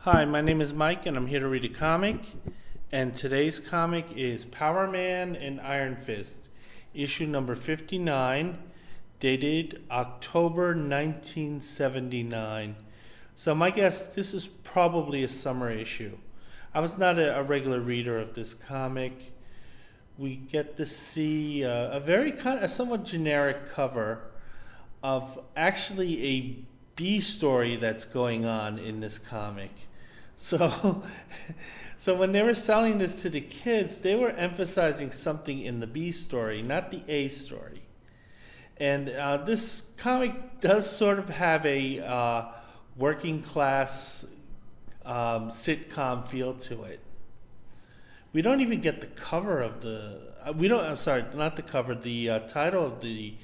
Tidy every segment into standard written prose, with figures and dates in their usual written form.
Hi, my name is Mike, and I'm here to read a comic. And today's comic is Power Man and Iron Fist, issue number 59, dated October 1979. So, my guess, this is probably a summer issue. I was not a regular reader of this comic. We get to see a somewhat generic cover of actually a B story that's going on in this comic. So, so when they were selling this to the kids, they were emphasizing something in the B story, not the A story. And this comic does sort of have a working class sitcom feel to it. We don't even get the cover of the. I'm sorry, not the cover. The title of the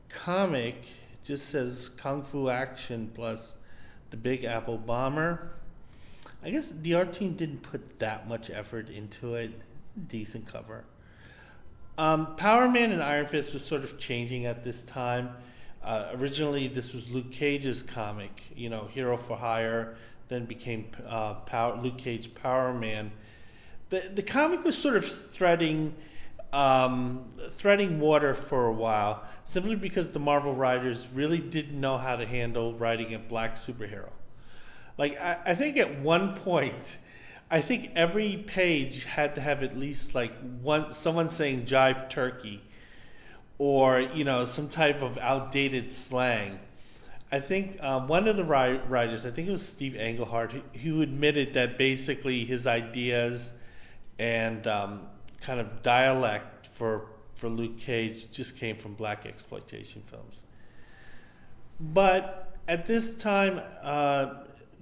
comic just says Kung Fu Action plus the Big Apple Bomber. I guess the art team didn't put that much effort into it. Decent cover. Power Man and Iron Fist was sort of changing at this time. Originally, this was Luke Cage's comic, Hero for Hire, then became Luke Cage Power Man. The comic was sort of threading water for a while, simply because the Marvel writers really didn't know how to handle writing a black superhero. I think at one point, I think every page had to have at least someone saying "jive turkey," or some type of outdated slang. I think one of the writers, I think it was Steve Englehart, who admitted that basically his ideas and kind of dialect for Luke Cage just came from black exploitation films. But at this time,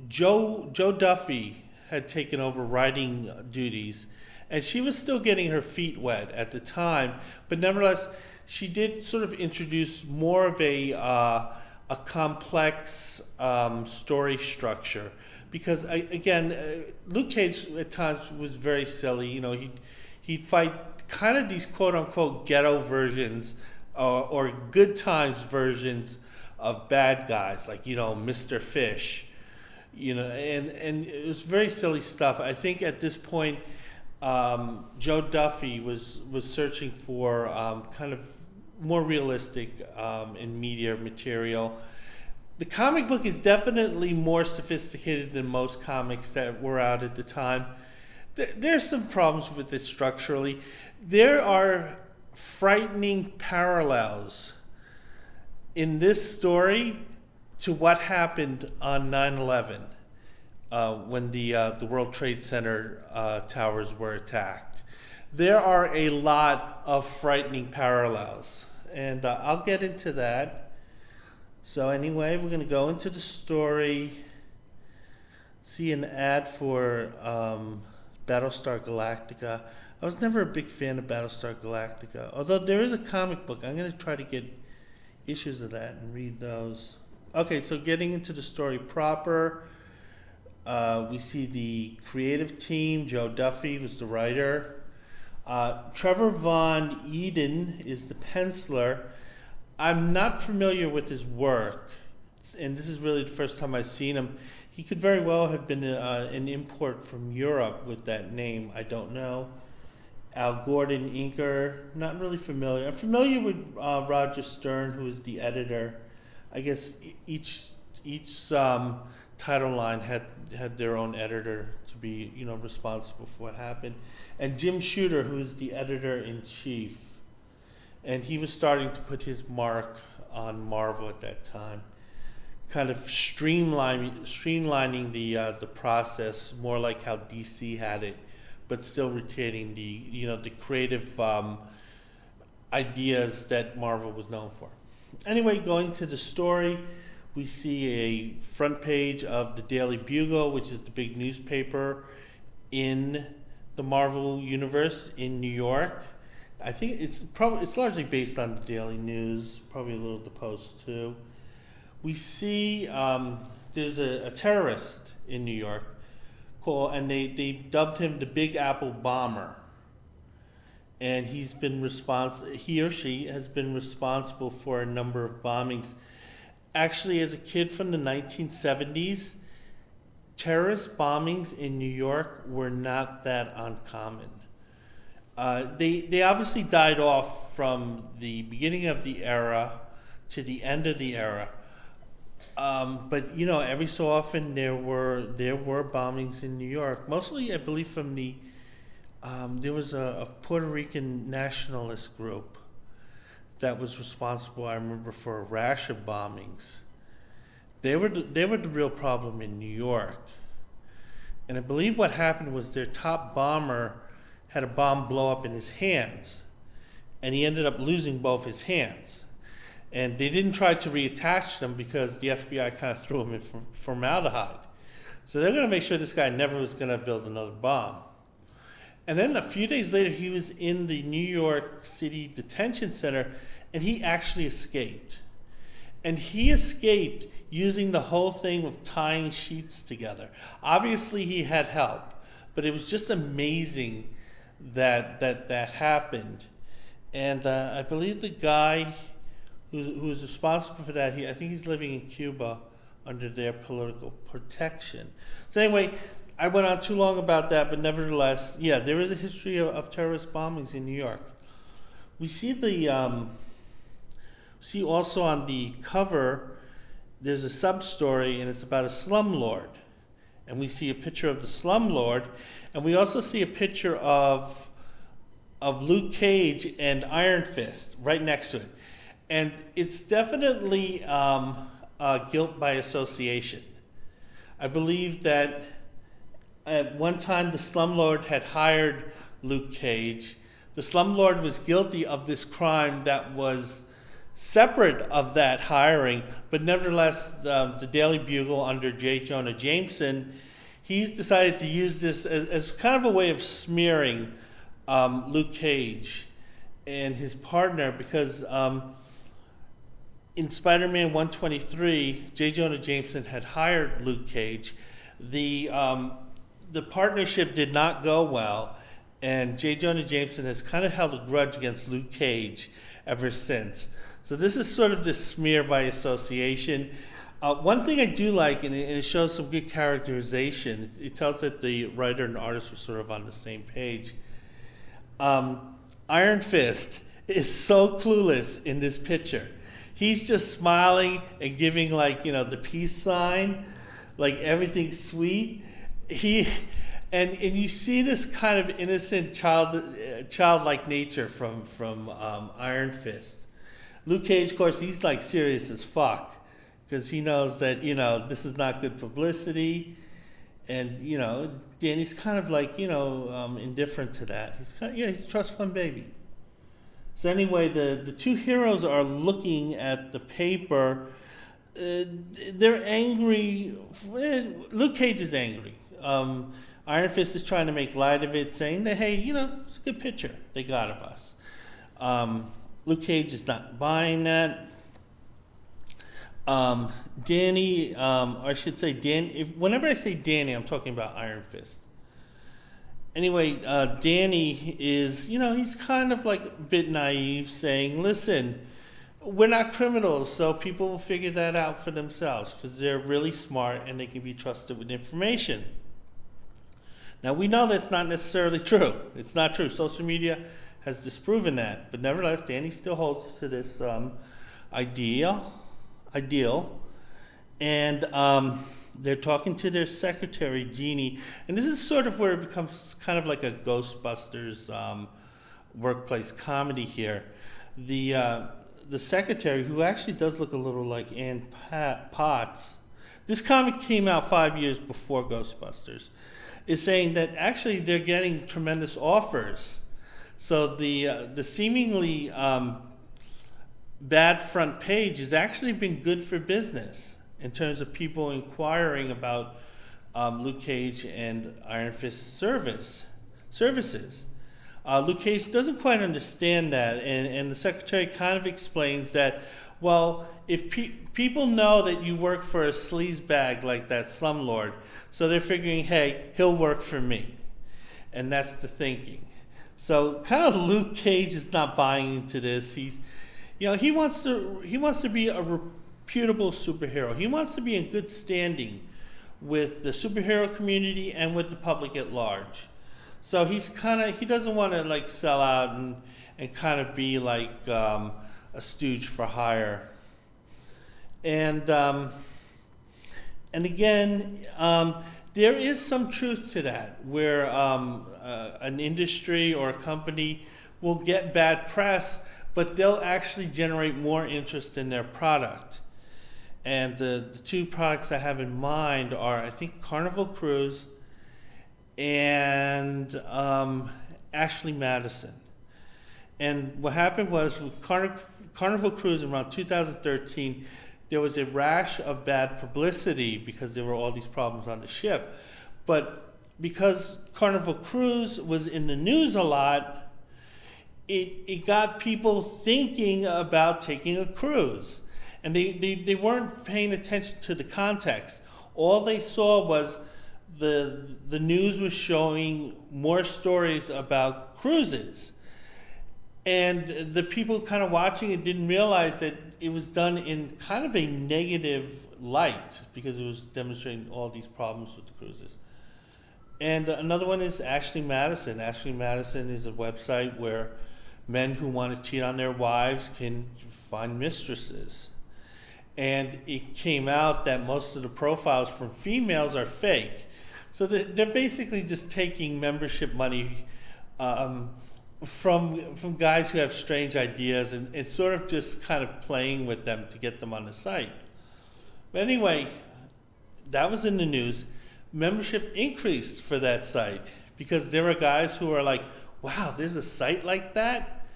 Jo Duffy had taken over writing duties, and she was still getting her feet wet at the time, but nevertheless, she did sort of introduce more of a complex story structure. Because Luke Cage at times was very silly. He'd fight kind of these quote unquote ghetto versions or good times versions of bad guys, like Mr. Fish. And it was very silly stuff. I think at this point, Jo Duffy was searching for kind of more realistic and media material. The comic book is definitely more sophisticated than most comics that were out at the time. There's some problems with this structurally. There are frightening parallels in this story to what happened on 9/11 when the World Trade Center towers were attacked. There are a lot of frightening parallels, and I'll get into that. So anyway, we're going to go into the story, see an ad for Battlestar Galactica. I was never a big fan of Battlestar Galactica, although there is a comic book. I'm going to try to get issues of that and read those. Okay, so getting into the story proper, we see the creative team. Jo Duffy was the writer. Trevor Von Eden is the penciler. I'm not familiar with his work, and this is really the first time I've seen him. He could very well have been an import from Europe with that name. I don't know. Al Gordon, inker, not really familiar. I'm familiar with Roger Stern, who is the editor. I guess each title line had their own editor to be responsible for what happened, and Jim Shooter, who is the editor-in-chief. And he was starting to put his mark on Marvel at that time, kind of streamlining the process, more like how DC had it, but still retaining the creative ideas that Marvel was known for. Anyway, going to the story, we see a front page of the Daily Bugle, which is the big newspaper in the Marvel universe in New York. I think it's largely based on the Daily News, probably a little of the Post too. We see there's a terrorist in New York and they dubbed him the Big Apple Bomber. And he or she has been responsible for a number of bombings. Actually, as a kid from the 1970s, terrorist bombings in New York were not that uncommon. They obviously died off from the beginning of the era to the end of the era. But every so often there were bombings in New York. Mostly, I believe, from there was a Puerto Rican nationalist group that was responsible, I remember, for a rash of bombings. They were the real problem in New York. And I believe what happened was their top bomber had a bomb blow up in his hands, and he ended up losing both his hands. And they didn't try to reattach them because the FBI kind of threw him in formaldehyde. So they're going to make sure this guy never was going to build another bomb. And then a few days later, he was in the New York City Detention Center, and he actually escaped. And he escaped using the whole thing of tying sheets together. Obviously, he had help, but it was just amazing that happened. And I believe the guy who was responsible for that, I think he's living in Cuba under their political protection. So anyway, I went on too long about that, but nevertheless, yeah, there is a history of terrorist bombings in New York. We see see also on the cover, there's a sub-story, and it's about a slumlord. And we see a picture of the slumlord, and we also see a picture of Luke Cage and Iron Fist right next to it. And it's definitely guilt by association. I believe that at one time the slumlord had hired Luke Cage. The slumlord was guilty of this crime that was separate of that hiring, but nevertheless, the Daily Bugle under J. Jonah Jameson, he's decided to use this as kind of a way of smearing Luke Cage and his partner, because in Spider-Man 123, J. Jonah Jameson had hired Luke Cage. The partnership did not go well, and J. Jonah Jameson has kind of held a grudge against Luke Cage ever since. So this is sort of this smear by association. One thing I do like, and it shows some good characterization, it tells that the writer and artist were sort of on the same page. Iron Fist is so clueless in this picture. He's just smiling and giving the peace sign, like everything's sweet. And you see this kind of innocent childlike nature from Iron Fist. Luke Cage, of course, he's serious as fuck because he knows that this is not good publicity, and Danny's kind of indifferent to that. He's a trust fund baby. So anyway, the two heroes are looking at the paper. They're angry. Luke Cage is angry. Iron Fist is trying to make light of it, saying that, hey, it's a good picture they got of us. Luke Cage is not buying that. Danny, or I should say whenever I say Danny, I'm talking about Iron Fist. Anyway, Danny is, he's kind of a bit naive, saying, listen, we're not criminals, so people will figure that out for themselves because they're really smart and they can be trusted with information. Now, we know that's not necessarily true. It's not true. Social media has disproven that. But nevertheless, Danny still holds to this ideal. And they're talking to their secretary, Jeannie. And this is sort of where it becomes kind of like a Ghostbusters workplace comedy here. The secretary, who actually does look a little like Ann Potts, this comic came out 5 years before Ghostbusters, is saying that actually they're getting tremendous offers. So the seemingly bad front page has actually been good for business in terms of people inquiring about Luke Cage and Iron Fist services. Luke Cage doesn't quite understand that, and the secretary kind of explains that, well, if people know that you work for a sleazebag like that slumlord, so they're figuring, hey, he'll work for me. And that's the thinking. So kind of Luke Cage is not buying into this. He wants to be a reputable superhero. He wants to be in good standing with the superhero community and with the public at large. So he doesn't want to like sell out and kind of be like a stooge for hire. And again, there is some truth to that, where an industry or a company will get bad press, but they'll actually generate more interest in their product. And the two products I have in mind are, I think, Carnival Cruise and Ashley Madison. And what happened was with Carnival Cruise around 2013, there was a rash of bad publicity because there were all these problems on the ship. But because Carnival Cruise was in the news a lot, it got people thinking about taking a cruise. And they weren't paying attention to the context. All they saw was the news was showing more stories about cruises. And the people kind of watching it didn't realize that it was done in kind of a negative light because it was demonstrating all these problems with the cruises. And another one is Ashley Madison. Ashley Madison is a website where men who want to cheat on their wives can find mistresses. And it came out that most of the profiles from females are fake. So they're basically just taking membership money from guys who have strange ideas and sort of just kind of playing with them to get them on the site. But anyway, that was in the news. Membership increased for that site because there were guys who were like, wow, there's a site like that?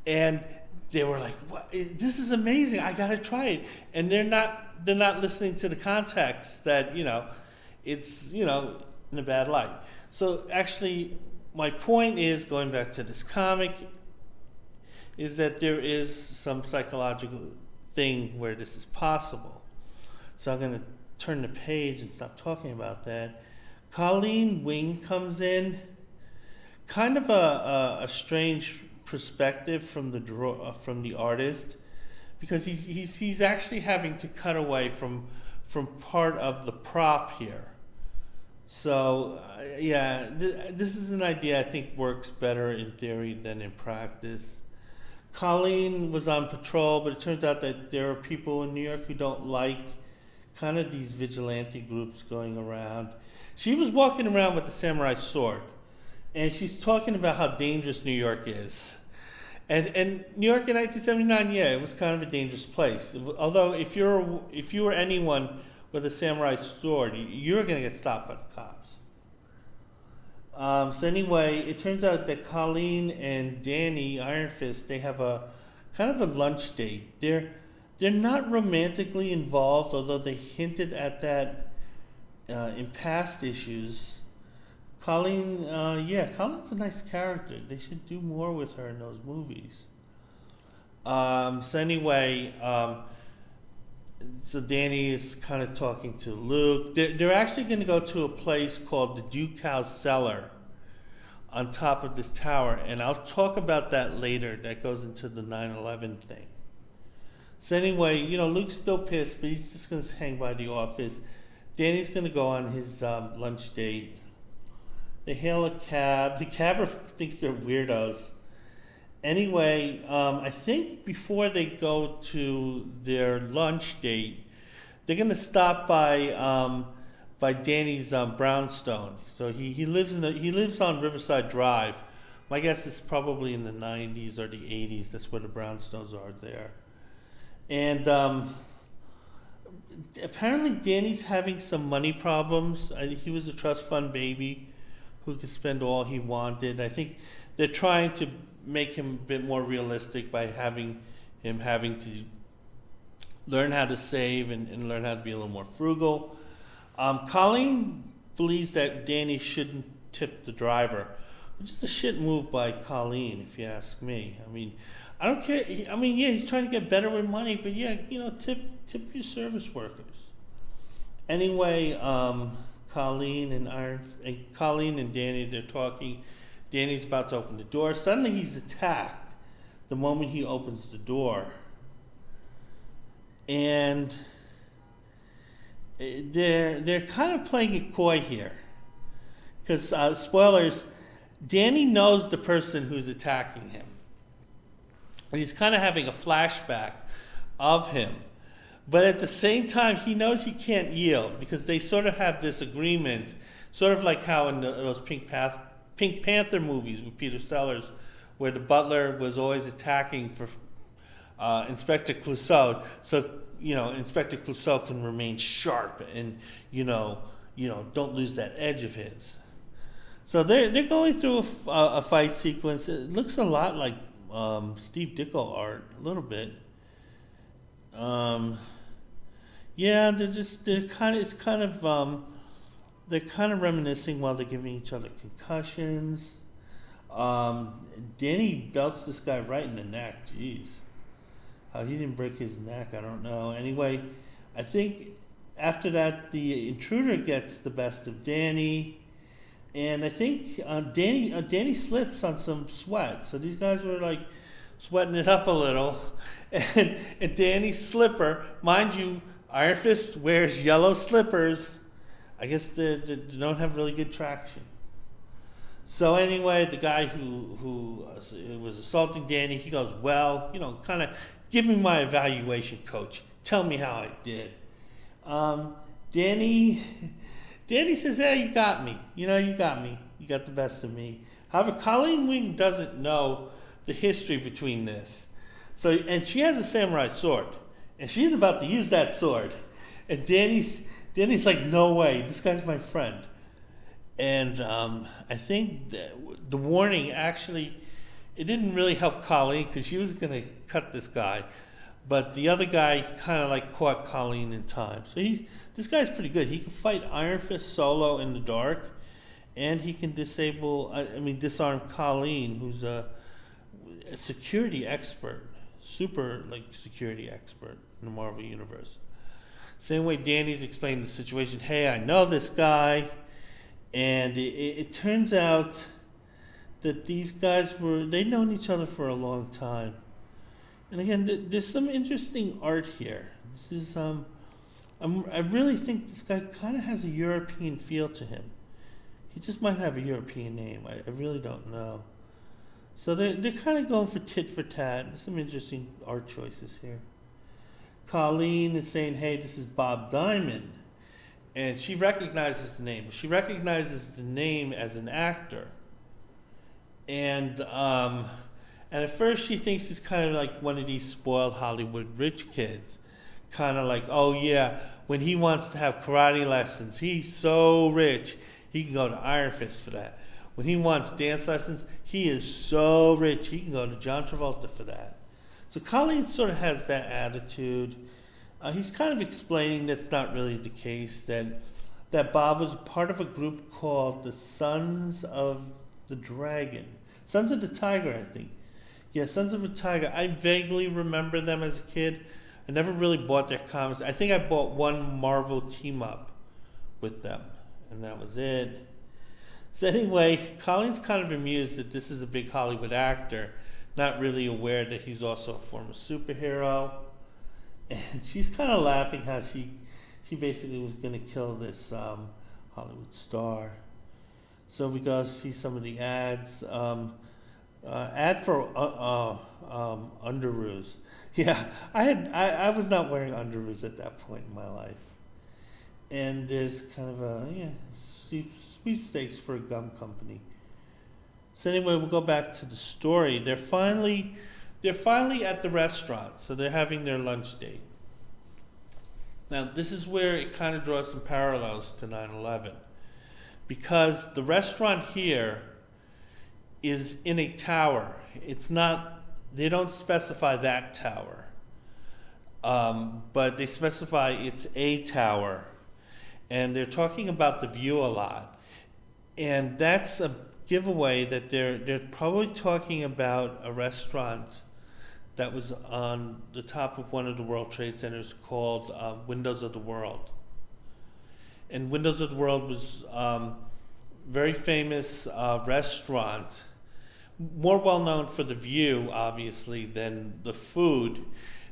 And they were like, what? This is amazing, I gotta try it. And they're not listening to the context that, it's, in a bad light. So actually, my point is, going back to this comic, is that there is some psychological thing where this is possible. So I'm going to turn the page and stop talking about that. Colleen Wing comes in, kind of a strange perspective from the artist, because he's actually having to cut away from part of the prop here. So, this is an idea I think works better in theory than in practice. Colleen was on patrol, but it turns out that there are people in New York who don't like kind of these vigilante groups going around. She was walking around with the samurai sword, and she's talking about how dangerous New York is. And New York in 1979, it was kind of a dangerous place. Although if you were anyone with a samurai sword, you're going to get stopped by the cops. So anyway, it turns out that Colleen and Danny Iron Fist, they have a kind of a lunch date. They're not romantically involved, although they hinted at that in past issues. Colleen, Colleen's a nice character. They should do more with her in those movies. So anyway, so Danny is kind of talking to Luke. They're actually going to go to a place called the Ducal Cellar on top of this tower, and I'll talk about that later. That goes into the 9/11 thing. So anyway, Luke's still pissed, but he's just going to hang by the office. Danny's going to go on his lunch date. They hail a cab. The cabber thinks they're weirdos. Anyway, I think before they go to their lunch date, they're going to stop by Danny's brownstone. So he lives on Riverside Drive. My guess is probably in the 90s or the 80s. That's where the brownstones are there. And apparently Danny's having some money problems. He was a trust fund baby who could spend all he wanted. I think they're trying to make him a bit more realistic by having to learn how to save and learn how to be a little more frugal. Colleen believes that Danny shouldn't tip the driver, which is a shit move by Colleen, if you ask me. I mean, I don't care. He's trying to get better with money, but tip your service workers. Anyway, Colleen and Danny, they're talking. Danny's about to open the door. Suddenly he's attacked the moment he opens the door. And they're kind of playing it coy here, because spoilers, Danny knows the person who's attacking him, and he's kind of having a flashback of him. But at the same time, he knows he can't yield because they sort of have this agreement, sort of like how in those Pink Panther movies with Peter Sellers, where the butler was always attacking for Inspector Clouseau, so Inspector Clouseau can remain sharp and don't lose that edge of his. So they're going through a fight sequence. It looks a lot like Steve Ditko art, a little bit. Yeah, they're kind of reminiscing while they're giving each other concussions. Danny belts this guy right in the neck. Jeez. How he didn't break his neck, I don't know. Anyway, I think after that, the intruder gets the best of Danny. And I think Danny slips on some sweat. So these guys were like sweating it up a little. And Danny's slipper, mind you, Iron Fist wears yellow slippers. I guess they don't have really good traction. So anyway, the guy who was assaulting Danny, he goes, well, kind of give me my evaluation, coach. Tell me how I did. Danny says, yeah, you got me. You got me. You got the best of me. However, Colleen Wing doesn't know the history between this. And she has a samurai sword. And she's about to use that sword. And Danny's like, no way, this guy's my friend. And I think the warning actually, it didn't really help Colleen because she was going to cut this guy. But the other guy kind of like caught Colleen in time. So this guy's pretty good. He can fight Iron Fist solo in the dark. And he can disarm Colleen, who's a security expert. Super security expert in the Marvel Universe. Same way Danny's explained the situation. Hey, I know this guy. And it turns out that these guys they'd known each other for a long time. And again, there's some interesting art here. This is I really think this guy kind of has a European feel to him. He just might have a European name. I really don't know. So they're kind of going for tit for tat. There's some interesting art choices here. Colleen is saying, hey, this is Bob Diamond. And she recognizes the name. She recognizes the name as an actor. And at first she thinks he's kind of like one of these spoiled Hollywood rich kids. Kind of like, oh yeah, when he wants to have karate lessons, he's so rich, he can go to Iron Fist for that. When he wants dance lessons, he is so rich, he can go to John Travolta for that. So Colleen sort of has that attitude. He's kind of explaining that's not really the case, that Bob was part of a group called the Sons of the Dragon. Sons of the Tiger, I think. Yeah, Sons of the Tiger. I vaguely remember them as a kid. I never really bought their comics. I think I bought one Marvel team-up with them, and that was it. So anyway, Colleen's kind of amused that this is a big Hollywood actor, not really aware that he's also a former superhero. And she's kind of laughing how she basically was going to kill this Hollywood star. So we go see some of the ads. Ad for underoos. Yeah, I was not wearing underoos at that point in my life. And there's kind of a sweepstakes for a gum company. So anyway, we'll go back to the story. They're finally at the restaurant, so they're having their lunch date. Now, this is where it kind of draws some parallels to 9/11, because the restaurant here is in a tower. It's not, they don't specify that tower, but they specify it's a tower. And they're talking about the view a lot. And that's a giveaway that they're probably talking about a restaurant that was on the top of one of the World Trade Centers called Windows of the World. And Windows of the World was very famous restaurant, more well known for the view, obviously, than the food.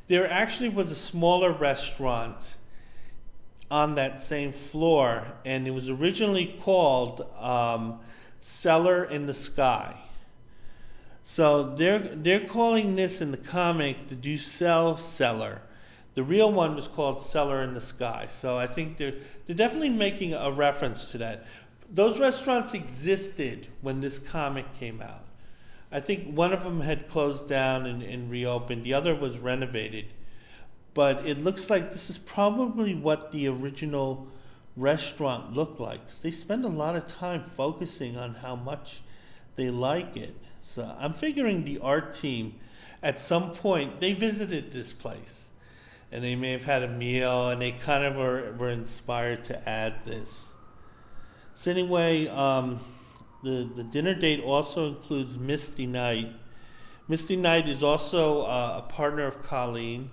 There actually was a smaller restaurant on that same floor, and it was originally called Cellar in the Sky. So they're calling this in the comic the Ducell Cellar. The real one was called Cellar in the Sky. So I think they're definitely making a reference to that. Those restaurants existed when this comic came out. I think one of them had closed down and reopened. The other was renovated. But it looks like this is probably what the original restaurant looked like. 'Cause they spend a lot of time focusing on how much they like it. So I'm figuring the art team, at some point, they visited this place. And they may have had a meal, and they kind of were inspired to add this. So anyway, the dinner date also includes Misty Knight. Misty Knight is also a partner of Colleen.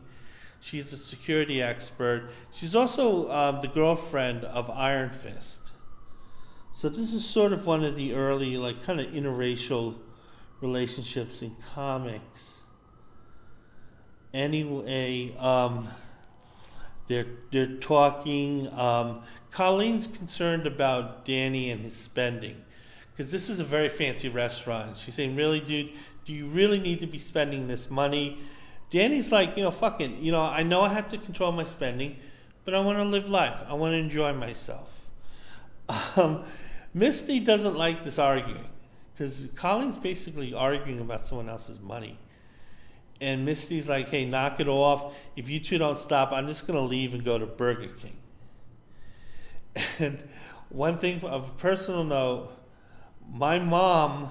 She's a security expert. She's also the girlfriend of Iron Fist. So this is sort of one of the early, like, kind of interracial relationships in comics. Anyway, they're talking. Colleen's concerned about Danny and his spending, because this is a very fancy restaurant. She's saying, "Really, dude, do you really need to be spending this money?" Danny's like, fuck it. I know I have to control my spending, but I want to live life. I want to enjoy myself. Misty doesn't like this arguing, because Colleen's basically arguing about someone else's money. And Misty's like, "Hey, knock it off. If you two don't stop, I'm just going to leave and go to Burger King." And one thing of a personal note, my mom,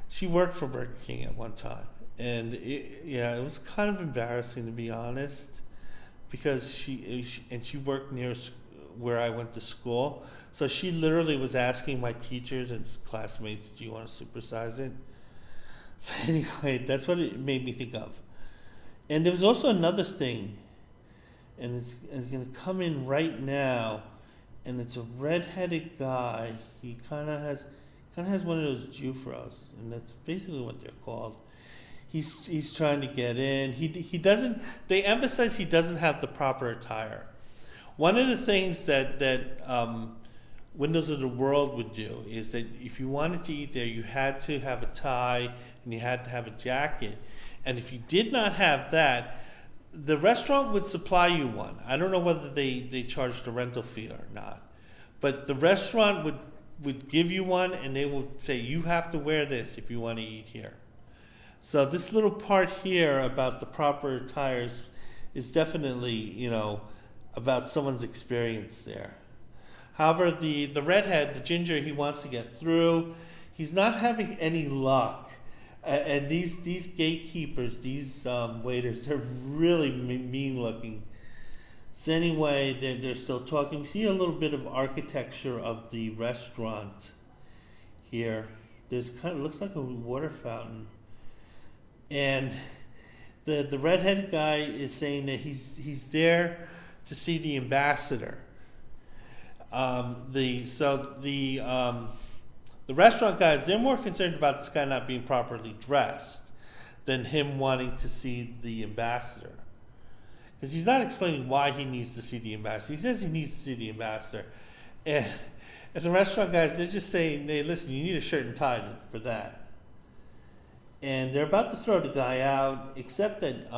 she worked for Burger King at one time. And it was kind of embarrassing, to be honest, because she worked near where I went to school. So she literally was asking my teachers and classmates, "Do you want to supersize it?" So anyway, that's what it made me think of. And there was also another thing, and it's going to come in right now, and it's a red-headed guy. He kind of has one of those Jufros, and that's basically what they're called. He's trying to get in. He doesn't. They emphasize he doesn't have the proper attire. One of the things that Windows of the World would do is that if you wanted to eat there, you had to have a tie and you had to have a jacket. And if you did not have that, the restaurant would supply you one. I don't know whether they charged a rental fee or not, but the restaurant would give you one, and they would say you have to wear this if you want to eat here. So this little part here about the proper attires is definitely, about someone's experience there. However, the redhead, the ginger, he wants to get through. He's not having any luck. And these gatekeepers, these waiters, they're really mean looking. So anyway, they're still talking. We see a little bit of architecture of the restaurant here. There's looks like a water fountain. And the redheaded guy is saying that he's there to see the ambassador. The restaurant guys, they're more concerned about this guy not being properly dressed than him wanting to see the ambassador. Because he's not explaining why he needs to see the ambassador. He says he needs to see the ambassador. And the restaurant guys, they're just saying, "Hey, listen, you need a shirt and tie for that." And they're about to throw the guy out, except that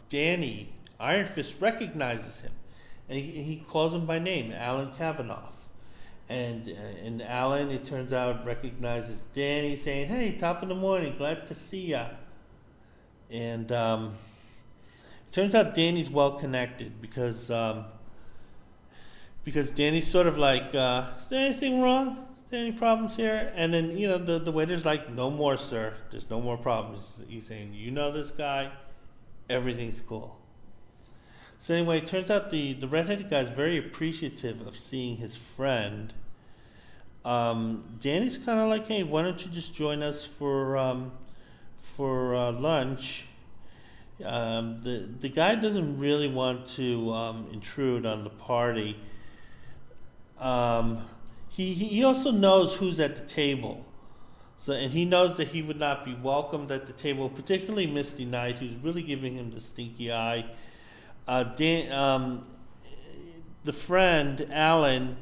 Danny, Iron Fist, recognizes him. And he calls him by name, Alan Kavanaugh. And Alan, it turns out, recognizes Danny, saying, "Hey, top of the morning, glad to see ya." And it turns out Danny's well connected because Danny's sort of like, "Is there anything wrong? Is there any problems here?" And then, the waiter's like, "No more, sir. There's no more problems." He's saying, "You know this guy? Everything's cool." So anyway, it turns out the redheaded guy is very appreciative of seeing his friend. Danny's kind of like, "Hey, why don't you just join us for lunch?" The guy doesn't really want to intrude on the party. He also knows who's at the table. And he knows that he would not be welcomed at the table, particularly Misty Knight, who's really giving him the stinky eye. the friend Alan,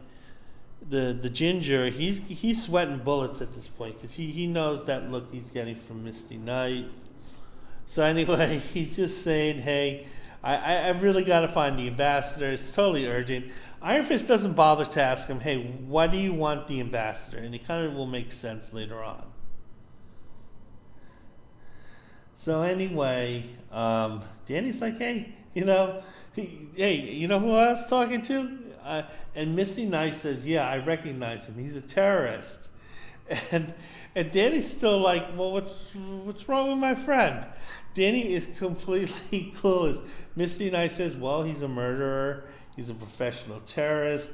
the ginger, he's sweating bullets at this point because he knows that look he's getting from Misty Knight. So anyway, he's just saying, hey, I really got to find the ambassador. It's totally urgent. Iron Fist doesn't bother to ask him, hey, why do you want the ambassador? And it kind of will make sense later on. So anyway, Danny's like, hey, hey, you know who I was talking to? And Misty Knight says, yeah, I recognize him. He's a terrorist. And Danny's still like, well, what's wrong with my friend? Danny is completely clueless. Misty Knight says, well, he's a murderer. He's a professional terrorist.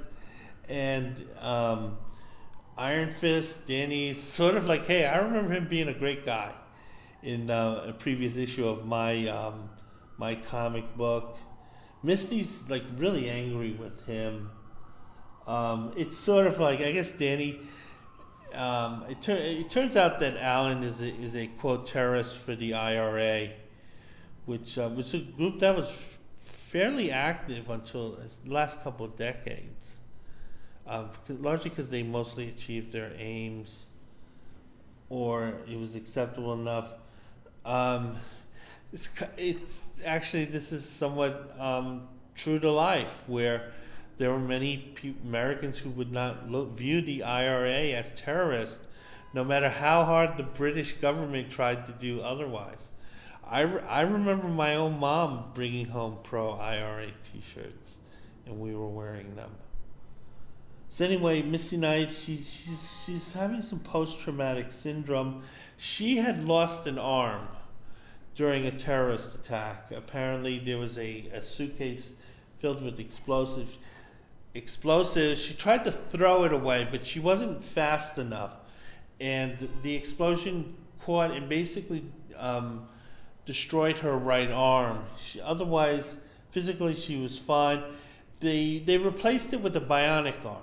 And Iron Fist, Danny's sort of like, hey, I remember him being a great guy in a previous issue of my comic book. Misty's like really angry with him. It's sort of like, I guess Danny, it turns out that Alan is a quote terrorist for the IRA, which was a group that was fairly active until the last couple of decades, largely because they mostly achieved their aims, or it was acceptable enough. It's actually, this is somewhat true to life, where there were many Americans who would not view the IRA as terrorist, no matter how hard the British government tried to do otherwise. I remember my own mom bringing home pro-IRA T-shirts, and we were wearing them. So anyway, Misty Knight, she's having some post-traumatic syndrome. She had lost an arm during a terrorist attack. Apparently there was a suitcase filled with explosives. She tried to throw it away, but she wasn't fast enough. And the explosion caught and basically destroyed her right arm. Otherwise, physically she was fine. They replaced it with a bionic arm.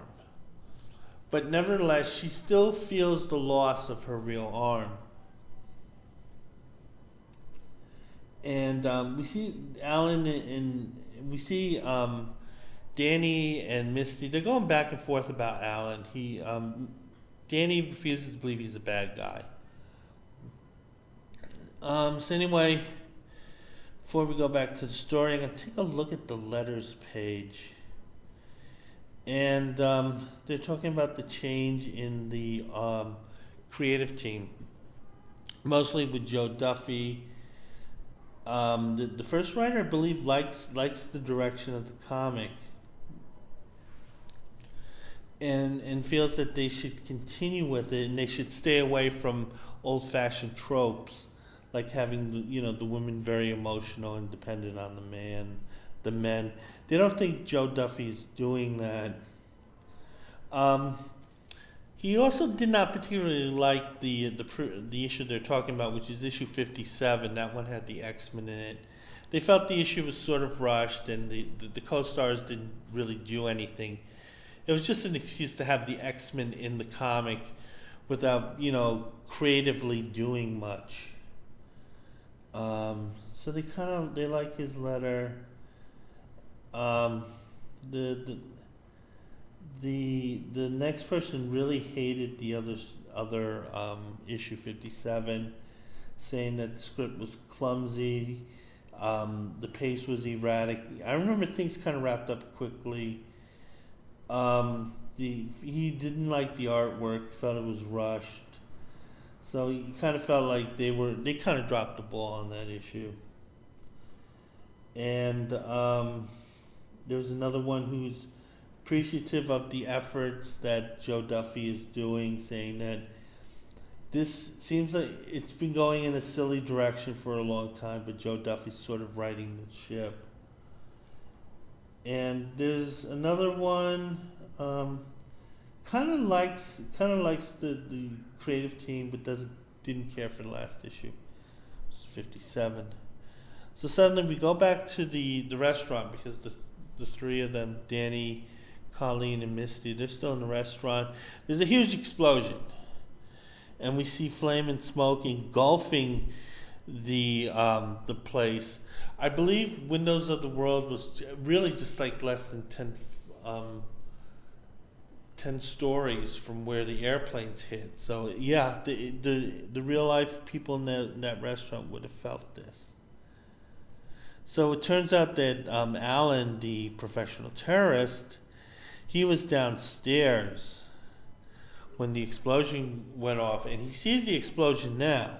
But nevertheless, she still feels the loss of her real arm. And we see Alan and we see Danny and Misty. They're going back and forth about Alan. Danny refuses to believe he's a bad guy. So anyway, before we go back to the story, I'm going to take a look at the letters page. And they're talking about the change in the creative team, mostly with Joe Duffy. The first writer, I believe, likes the direction of the comic, and feels that they should continue with it, and they should stay away from old-fashioned tropes, like having the women very emotional and dependent on the men. They don't think Joe Duffy is doing that. He also did not particularly like the issue they're talking about, which is issue 57. That one had the X-Men in it. They felt the issue was sort of rushed, and the co-stars didn't really do anything. It was just an excuse to have the X-Men in the comic without, creatively doing much. So they like his letter. The next person really hated the other issue 57, saying that the script was clumsy, the pace was erratic. I remember things kind of wrapped up quickly. He didn't like the artwork, felt it was rushed. So he kind of felt like they kind of dropped the ball on that issue. And there was another one who's appreciative of the efforts that Joe Duffy is doing, saying that this seems like it's been going in a silly direction for a long time, but Joe Duffy's sort of righting the ship. And there's another one, kind of likes the creative team, but didn't care for the last issue. It's 57. So suddenly we go back to the restaurant, because the three of them, Danny, Colleen, and Misty, they're still in the restaurant. There's a huge explosion, and we see flame and smoke engulfing the place. I believe Windows of the World was really just like less than 10 stories from where the airplanes hit. So yeah, the real life people in that restaurant would have felt this. So it turns out that Alan, the professional terrorist, he was downstairs when the explosion went off, and he sees the explosion now.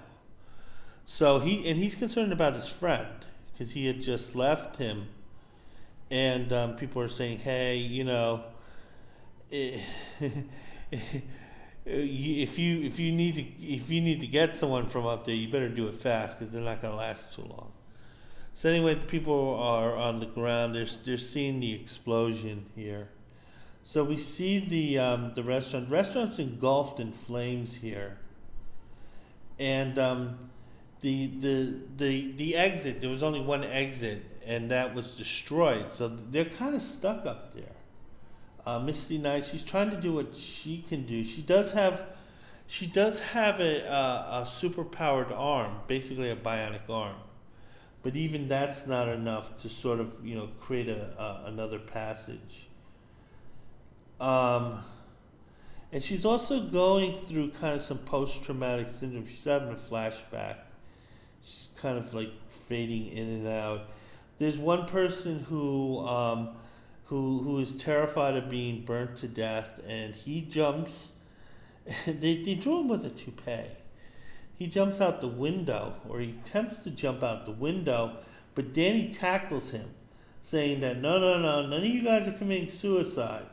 So he's concerned about his friend because he had just left him, and people are saying, "Hey, if you need to get someone from up there, you better do it fast because they're not going to last too long." So anyway, the people are on the ground. They're seeing the explosion here. So we see the restaurant. Restaurant's engulfed in flames here, and the exit. There was only one exit, and that was destroyed. So they're kind of stuck up there. Misty Knight, she's trying to do what she can do. She does have a super powered arm, basically a bionic arm. But even that's not enough to sort of, create another passage. And she's also going through kind of some post-traumatic syndrome. She's having a flashback. She's kind of like fading in and out. There's one person who is terrified of being burnt to death, and he jumps. They drew him with a toupee. He jumps out the window, or he attempts to jump out the window, but Danny tackles him, saying that no, none of you guys are committing suicide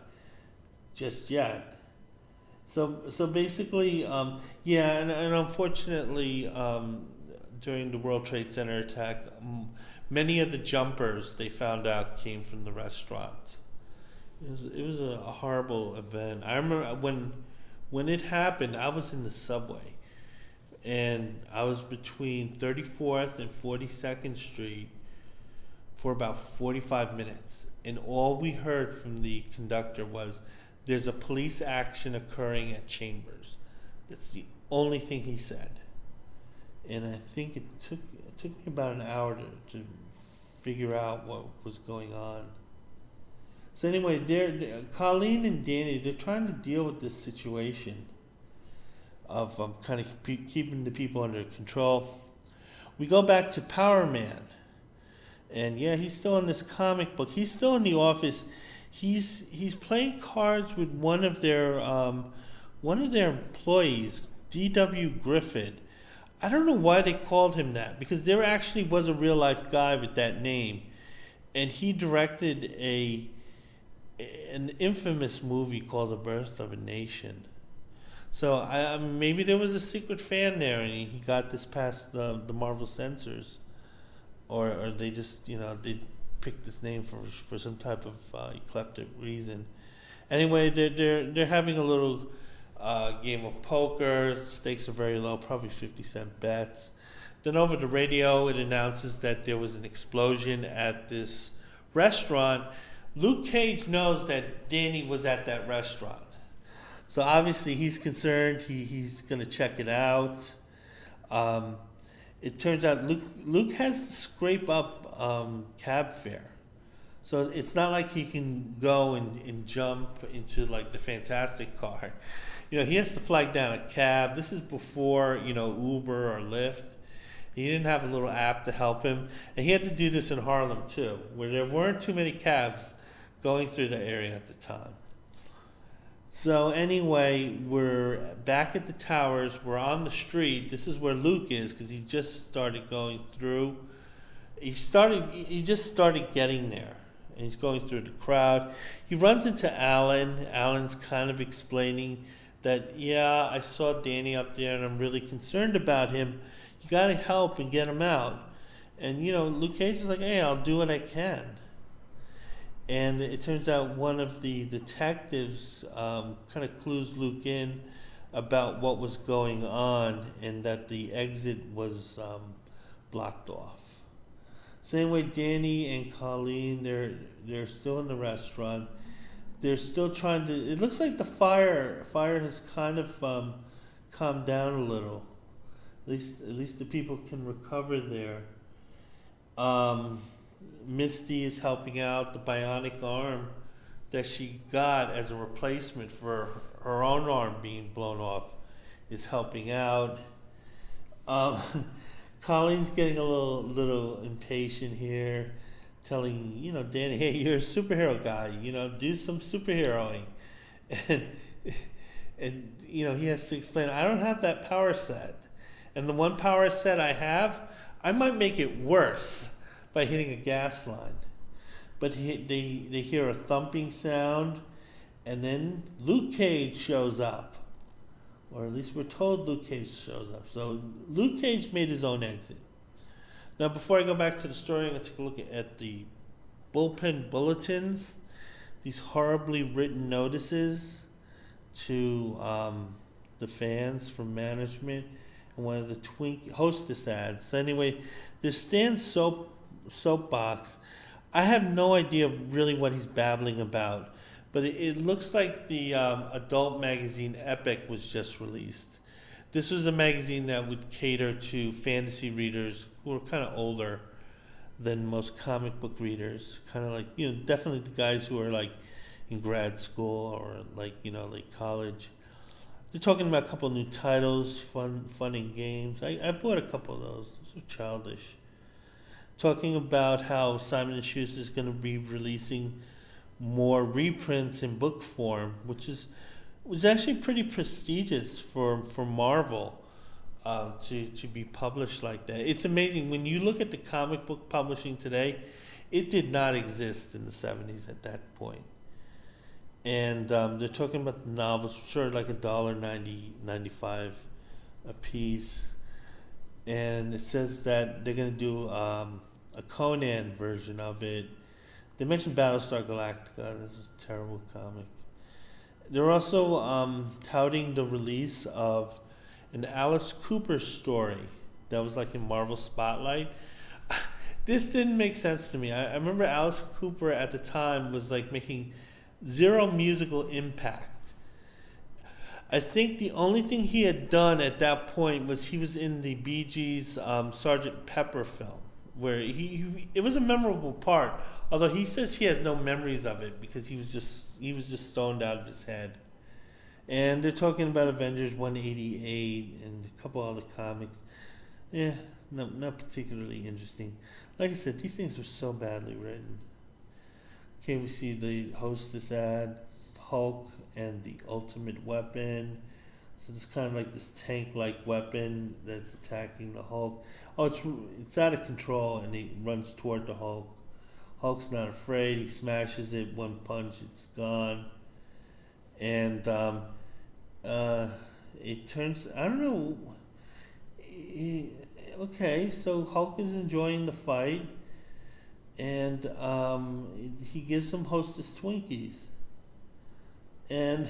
just yet. So basically, and unfortunately, during the World Trade Center attack, many of the jumpers they found out came from the restaurant. It was a horrible event. I remember when it happened, I was in the subway. And I was between 34th and 42nd Street for about 45 minutes. And all we heard from the conductor was, "There's a police action occurring at Chambers." That's the only thing he said. And I think it took me about an hour to figure out what was going on. So anyway, Colleen and Danny, they're trying to deal with this situation of kind of keeping the people under control. We go back to Power Man, and yeah, he's still in this comic book. He's still in the office. He's playing cards with one of their employees, D.W. Griffith. I don't know why they called him that, because there actually was a real life guy with that name, and he directed an infamous movie called The Birth of a Nation. So maybe there was a secret fan there, and he got this past the Marvel censors, or they just they picked this name for some type of eclectic reason. Anyway, they're having a little game of poker. Stakes are very low, probably 50-cent bets. Then over the radio, it announces that there was an explosion at this restaurant. Luke Cage knows that Danny was at that restaurant. So obviously he's concerned. He's going to check it out. It turns out Luke has to scrape up cab fare. So it's not like he can go and jump into like the Fantastic car. He has to flag down a cab. This is before, Uber or Lyft. He didn't have a little app to help him. And he had to do this in Harlem too, where there weren't too many cabs going through the area at the time. So anyway, we're back at the towers. We're on the street. This is where Luke is, because he just started going through. He just started getting there, and he's going through the crowd. He runs into Alan. Alan's kind of explaining that, yeah, I saw Danny up there, and I'm really concerned about him. You got to help and get him out. And Luke Cage is like, hey, I'll do what I can. And it turns out one of the detectives kind of clues Luke in about what was going on, and that the exit was blocked off. So anyway, Danny and Colleen, they're still in the restaurant. They're still trying to. It looks like the fire has kind of calmed down a little. At least the people can recover there. Misty is helping out. The bionic arm that she got as a replacement for her own arm being blown off is helping out. Um, Colleen's getting a little impatient here, telling Danny, "Hey, you're a superhero guy. Do some superheroing," and he has to explain, "I don't have that power set, and the one power set I have, I might make it worse by hitting a gas line." But they hear a thumping sound, and then Luke Cage shows up. Or at least we're told Luke Cage shows up. So Luke Cage made his own exit. Now, before I go back to the story, I'm going to take a look at the bullpen bulletins, these horribly written notices to the fans from management, and one of the Twink Hostess ads. So anyway, this Stan soapbox, I have no idea really what he's babbling about, but it looks like the adult magazine Epic was just released. This was a magazine that would cater to fantasy readers who are kind of older than most comic book readers. Kind of like, definitely the guys who are like in grad school or like college. They're talking about a couple of new titles, fun and games. I bought a couple of those. Those are childish. Talking about how Simon & Schuster is going to be releasing more reprints in book form, which was actually pretty prestigious for Marvel to be published like that. It's amazing when you look at the comic book publishing today. It did not exist in the 70s at that point. And they're talking about the novels, which are like $1.95 a piece. And it says that they're going to do a Conan version of it. They mentioned Battlestar Galactica. This is a terrible comic. They're also touting the release of an Alice Cooper story that was like in Marvel Spotlight. This didn't make sense to me. I remember Alice Cooper at the time was like making zero musical impact. I think the only thing he had done at that point was he was in the Bee Gees' Sgt. Pepper film, where it was a memorable part. Although he says he has no memories of it because he was just stoned out of his head. And they're talking about Avengers 188 and a couple other comics. Yeah, no, not particularly interesting. Like I said, these things are so badly written. Okay, we see the Hostess ad, Hulk and the Ultimate Weapon. So it's kind of like this tank-like weapon that's attacking the Hulk. Oh, it's out of control, and he runs toward the Hulk. Hulk's not afraid. He smashes it, one punch, it's gone. And it turns, I don't know. Okay, so Hulk is enjoying the fight, and he gives some Hostess Twinkies. And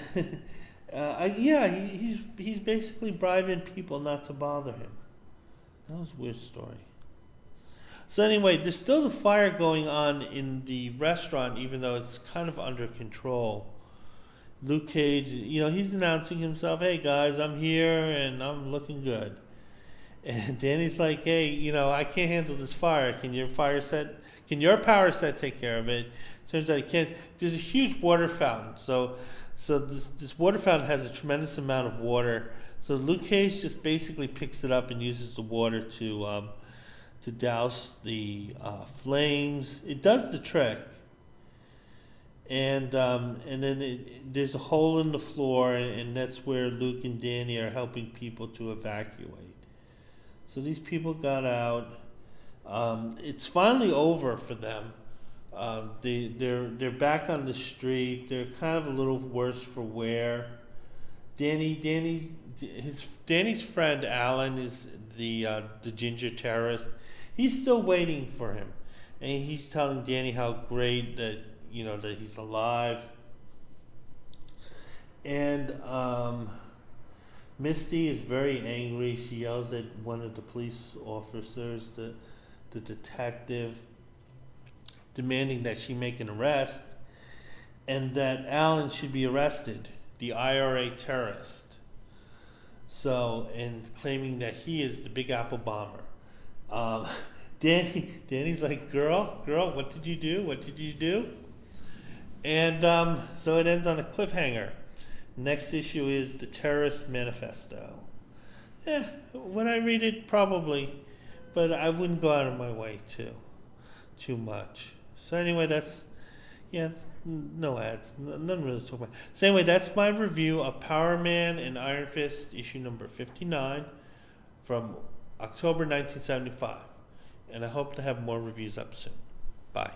he's basically bribing people not to bother him. That was a weird story. So anyway, there's still the fire going on in the restaurant, even though it's kind of under control. Luke Cage, he's announcing himself, "Hey guys, I'm here and I'm looking good." And Danny's like, "Hey, I can't handle this fire. Can your power set take care of it?" Turns out he can't. There's a huge water fountain. So this water fountain has a tremendous amount of water. So Luke Cage just basically picks it up and uses the water to douse the flames. It does the trick, and then there's a hole in the floor, and that's where Luke and Danny are helping people to evacuate. So these people got out. It's finally over for them. They're back on the street. They're kind of a little worse for wear. Danny's friend Alan is the ginger terrorist. He's still waiting for him, and he's telling Danny how great that he's alive. And Misty is very angry. She yells at one of the police officers, the detective, demanding that she make an arrest, and that Alan should be arrested, the IRA terrorist. So, and claiming that he is the Big Apple bomber. Danny's like, girl, what did you do? What did you do? And so it ends on a cliffhanger. Next issue is The Terrorist Manifesto. Would I read it? Probably, but I wouldn't go out of my way too much. So anyway, no ads, none really to talk about. So anyway, that's my review of Power Man and Iron Fist issue number 59 from October 1975. And I hope to have more reviews up soon. Bye.